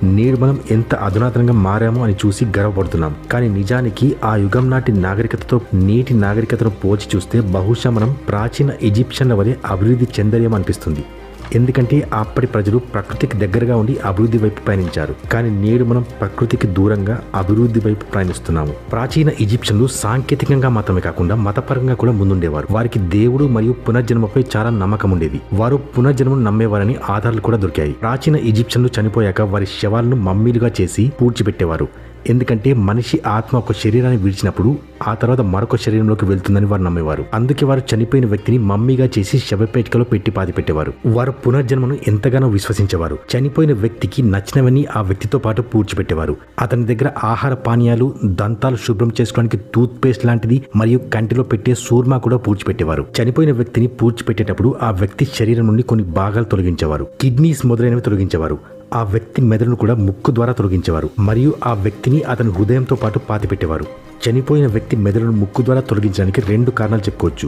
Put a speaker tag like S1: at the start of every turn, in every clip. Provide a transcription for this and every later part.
S1: నేడు మనం ఎంత అధునాతనంగా మారామో అని చూసి గర్వపడుతున్నాం. కానీ నిజానికి ఆ యుగం నాటి నాగరికతతో నేటి నాగరికతను పోల్చి చూస్తే బహుశా మనం ప్రాచీన ఈజిప్షియన్ల వలె అభివృద్ధి చెందలేమో అనిపిస్తుంది. ఎందుకంటే అప్పటి ప్రజలు ప్రకృతికి దగ్గరగా ఉండి అభివృద్ధి వైపు పయనించారు. కానీ నేడు మనం ప్రకృతికి దూరంగా అభివృద్ధి వైపు ప్రయాణిస్తున్నాము. ప్రాచీన ఈజిప్షియన్లు సాంకేతికంగా మాత్రమే కాకుండా మతపరంగా కూడా ముందుండేవారు. వారికి దేవుడు మరియు పునర్జన్మపై చాలా నమ్మకం ఉండేది. వారు పునర్జన్మను నమ్మేవారని ఆధారాలు కూడా దొరికాయి. ప్రాచీన ఈజిప్షియన్లు చనిపోయాక వారి శవాలను మమ్మీలుగా చేసి పూడ్చిపెట్టేవారు. ఎందుకంటే మనిషి ఆత్మ ఒక శరీరాన్ని విడిచినప్పుడు ఆ తర్వాత మరొక శరీరంలోకి వెళ్తుందని వారు నమ్మేవారు. అందుకే వారు చనిపోయిన వ్యక్తిని మమ్మీగా చేసి శవపేటికలో పెట్టి పాతి పెట్టేవారు. వారు పునర్జన్మను ఎంతగానో విశ్వసించేవారు. చనిపోయిన వ్యక్తికి నచ్చినవన్నీ ఆ వ్యక్తితో పాటు పూడ్చిపెట్టేవారు. అతని దగ్గర ఆహార పానీయాలు, దంతాలు శుభ్రం చేసుకోవడానికి టూత్ పేస్ట్ లాంటిది మరియు కంటిలో పెట్టే సూర్మా కూడా పూడ్చిపెట్టేవారు. చనిపోయిన వ్యక్తిని పూడ్చిపెట్టేటప్పుడు ఆ వ్యక్తి శరీరం నుండి కొన్ని భాగాలు తొలగించేవారు. కిడ్నీస్ మొదలైనవి తొలగించేవారు. ఆ వ్యక్తి మెదడును కూడా ముక్కు ద్వారా తొలగించేవారు మరియు ఆ వ్యక్తిని అతని హృదయంతో పాటు పాతిపెట్టేవారు. చనిపోయిన వ్యక్తి మెదడును ముక్కు ద్వారా తొలగించడానికి 2 కారణాలు చెప్పుకోవచ్చు.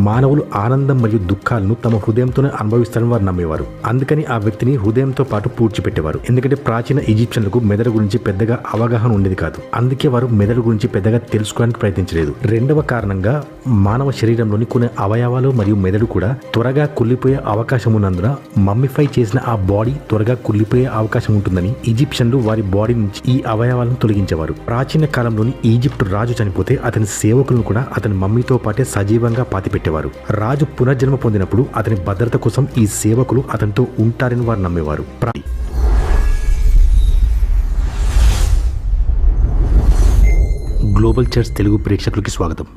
S1: మానవులు ఆనందం మరియు దుఃఖాలను తమ హృదయంతోనే అనుభవిస్తారని వారు నమ్మేవారు. అందుకని ఆ వ్యక్తిని హృదయంతో పాటు పూడ్చిపెట్టేవారు. ఎందుకంటే ప్రాచీన ఈజిప్షియన్లకు మెదడు గురించి పెద్దగా అవగాహన ఉండేది కాదు. అందుకే వారు మెదడు గురించి పెద్దగా తెలుసుకోవడానికి ప్రయత్నించలేదు. 2వ కారణంగా మానవ శరీరంలోని కొన్ని అవయవాలు మరియు మెదడు కూడా త్వరగా కుళ్ళిపోయే అవకాశం ఉన్నందున మమ్మిఫై చేసిన ఆ బాడీ త్వరగా కుళ్ళిపోయే అవకాశం ఉంటుందని ఈజిప్షియన్లు వారి బాడీ నుంచి ఈ అవయవాలను తొలగించేవారు. ప్రాచీన కాలంలోని ఈజిప్ట్ రాజు చనిపోతే అతని సేవకులను కూడా అతని మమ్మీతో పాటే సజీవంగా పాతిపెట్టేవారు. రాజు పునర్జన్మ పొందినప్పుడు అతని భద్రత కోసం ఈ సేవకులు అతనితో ఉంటారని వారు నమ్మేవారు. గ్లోబల్ చర్చ్ తెలుగు ప్రేక్షకులకి స్వాగతం.